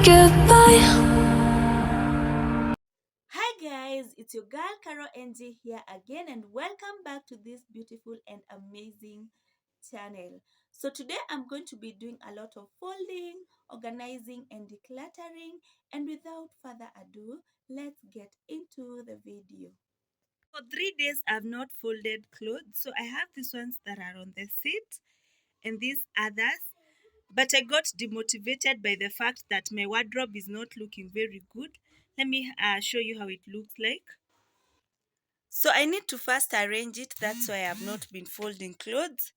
goodbye. Hi guys, it's your girl Caro NG here again and welcome back to this beautiful and amazing channel. So today I'm going to be doing a lot of folding, organizing and decluttering, and without further ado, let's get into the video. For 3 days I've not folded clothes, so I have these ones that are on the seat and these others. But I got demotivated by the fact that my wardrobe is not looking very good. Let me show you how it looks like. So I need to first arrange it. That's why I have not been folding clothes.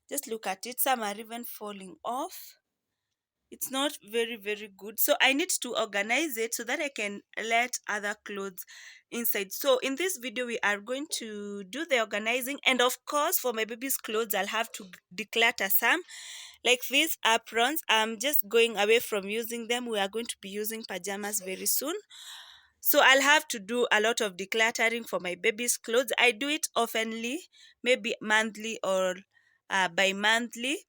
Just look at it. Some are even falling off. It's not very good. So I need to organize it so that I can let other clothes inside. So in this video, we are going to do the organizing. And of course, for my baby's clothes, I'll have to declutter some. Like these aprons, I'm just going away from using them. We are going to be using pajamas very soon. So I'll have to do a lot of decluttering for my baby's clothes. I do it oftenly, maybe monthly or bi-monthly.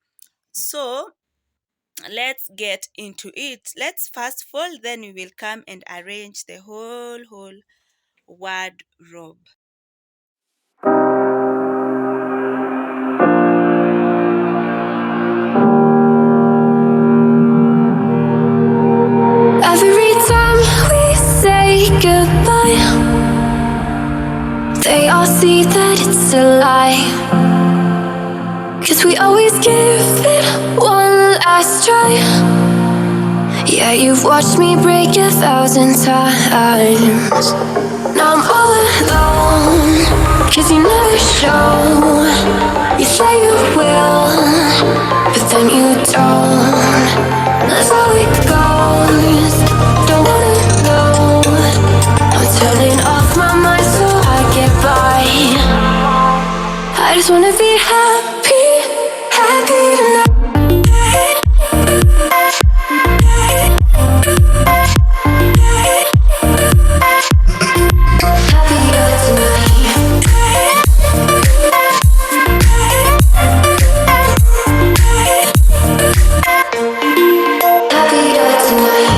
So let's get into it. Let's fast fold, then we will come and arrange the whole wardrobe. Every time we say goodbye, they all see that it's a lie. 'Cause we always give it one last try. Yeah, you've watched me break 1,000 times. Now I'm all alone, 'cause you never show. You say you will, but then you don't. That's how it goes. Don't wanna know. I'm turning off my mind so I get by. I just wanna be happy, happy tonight. Happier tonight. Happier tonight.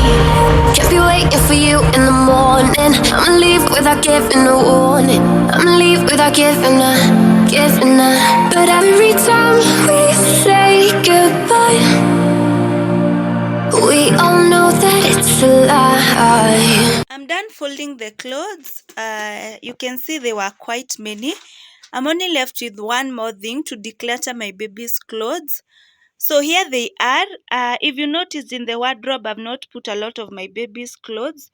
Can't be waiting for you in the morning. I'ma leave without giving a warning. I'ma leave without giving a. But every time we say goodbye, we all know that it's a lie. I'm done folding the clothes. You can see there were quite many. I'm only left with one more thing to declutter my baby's clothes. So here they are. If you notice in the wardrobe, I've not put a lot of my baby's clothes.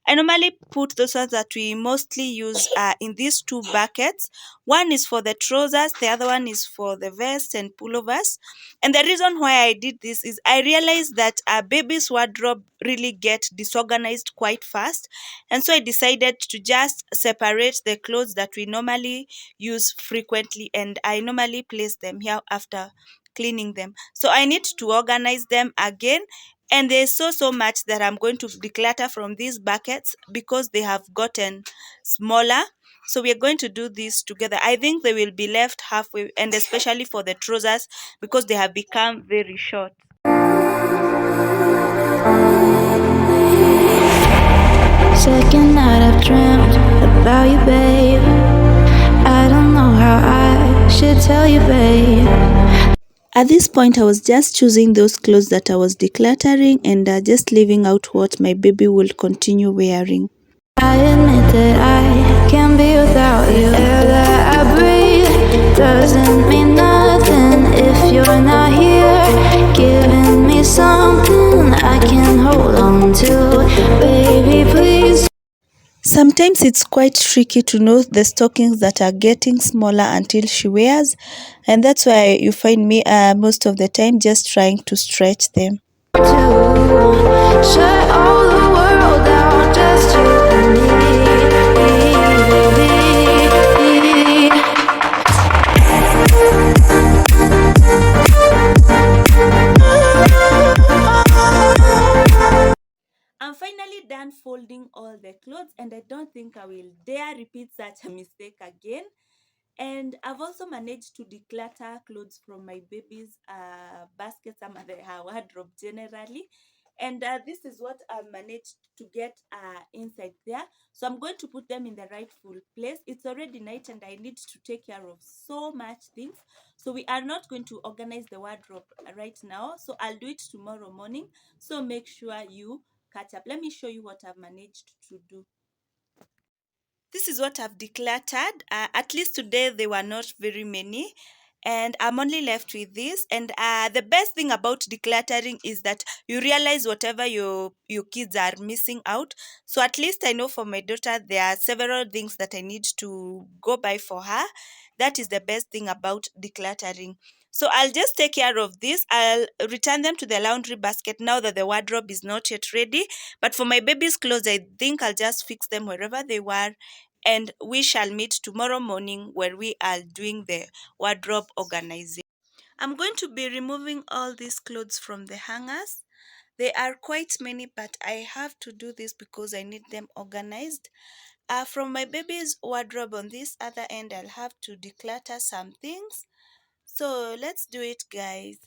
I normally put those ones that we mostly use in these two buckets. One is for the trousers, the other one is for the vest and pullovers. And the reason why I did this is I realized that a baby's wardrobe really get disorganized quite fast. And so I decided to just separate the clothes that we normally use frequently, and I normally place them here after cleaning them. So I need to organize them again, and there's so much that I'm going to declutter from these buckets because they have gotten smaller. So we are going to do this together. I think they will be left halfway, and especially for the trousers because they have become very short. Second night I've dreamt about you, babe. I don't know how I should tell you, babe. At this point, I was just choosing those clothes that I was decluttering and just leaving out what my baby will continue wearing. I admit that I can't be without you. The air that I breathe doesn't mean nothing if you're not here, giving me something I can hold on to. Baby, please. Sometimes it's quite tricky to know the stockings that are getting smaller until she wears, and that's why you find me most of the time just trying to stretch them. Shut all the world down, just you and me, baby. I'm finally done folding all the clothes, and I don't think I will dare repeat such a mistake again. And I've also managed to declutter clothes from my baby's baskets and her wardrobe generally. And this is what I managed to get inside there. So I'm going to put them in the rightful place. It's already night and I need to take care of so much things. So we are not going to organize the wardrobe right now. So I'll do it tomorrow morning. So make sure you catch up. Let me show you what I've managed to do. This is what I've decluttered. At least today they were not very many. And I'm only left with this. And the best thing about decluttering is that you realize whatever your kids are missing out. So at least I know for my daughter, there are several things that I need to go buy for her. That is the best thing about decluttering. So I'll just take care of this. I'll return them to the laundry basket now that the wardrobe is not yet ready. But for my baby's clothes, I think I'll just fix them wherever they were, and we shall meet tomorrow morning where we are doing the wardrobe organizing. I'm going to be removing all these clothes from the hangers. They are quite many, but I have to do this because I need them organized. From my baby's wardrobe on this other end, I'll have to declutter some things. So let's do it, guys.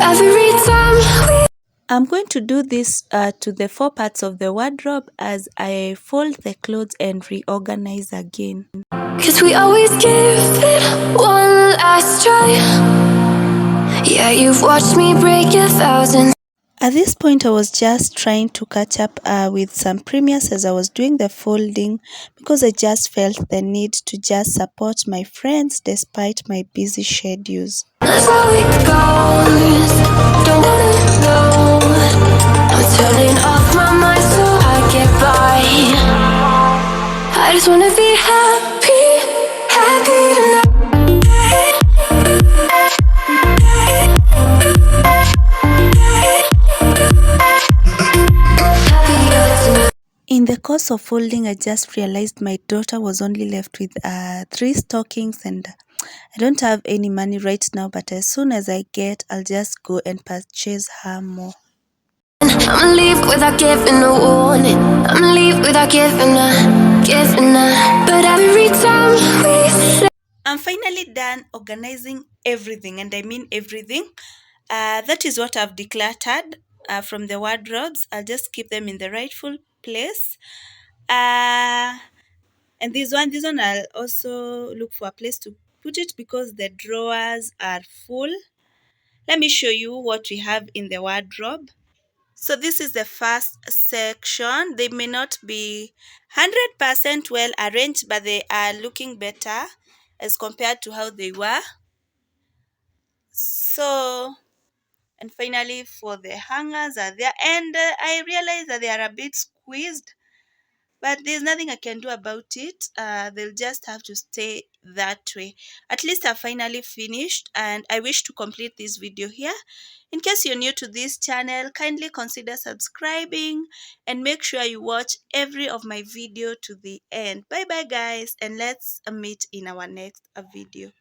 Every time we I'm going to do this to the four parts of the wardrobe as I fold the clothes and reorganize again. Cause we always give it one last try. Yeah, you've watched me break 1,000. At this point, I was just trying to catch up with some premiers as I was doing the folding because I just felt the need to just support my friends despite my busy schedules. That's how it goes. Don't wanna know. I'm turning off my mind so I get by. I just wanna be happy, happy tonight. In the course of folding, I just realized my daughter was only left with 3 stockings and I don't have any money right now, but as soon as I get, I'll just go and purchase her more. I'ma leave without giving a warning. I'ma leave without giving a. But every time we say I'm finally done organizing everything, and I mean everything. That is what I've decluttered from the wardrobes. I'll just keep them in the rightful place. And this one I'll also look for a place to put it because the drawers are full. Let me show you what we have in the wardrobe. So this is the first section. They may not be 100% well arranged, but they are looking better as compared to how they were. So, and finally for the hangers are there. And I realize that they are a bit squeezed, but there's nothing I can do about it. They'll just have to stay that way. At least I finally finished, and I wish to complete this video here. In case you're new to this channel, kindly consider subscribing and make sure you watch every of my video to the end. Bye bye guys, and let's meet in our next video.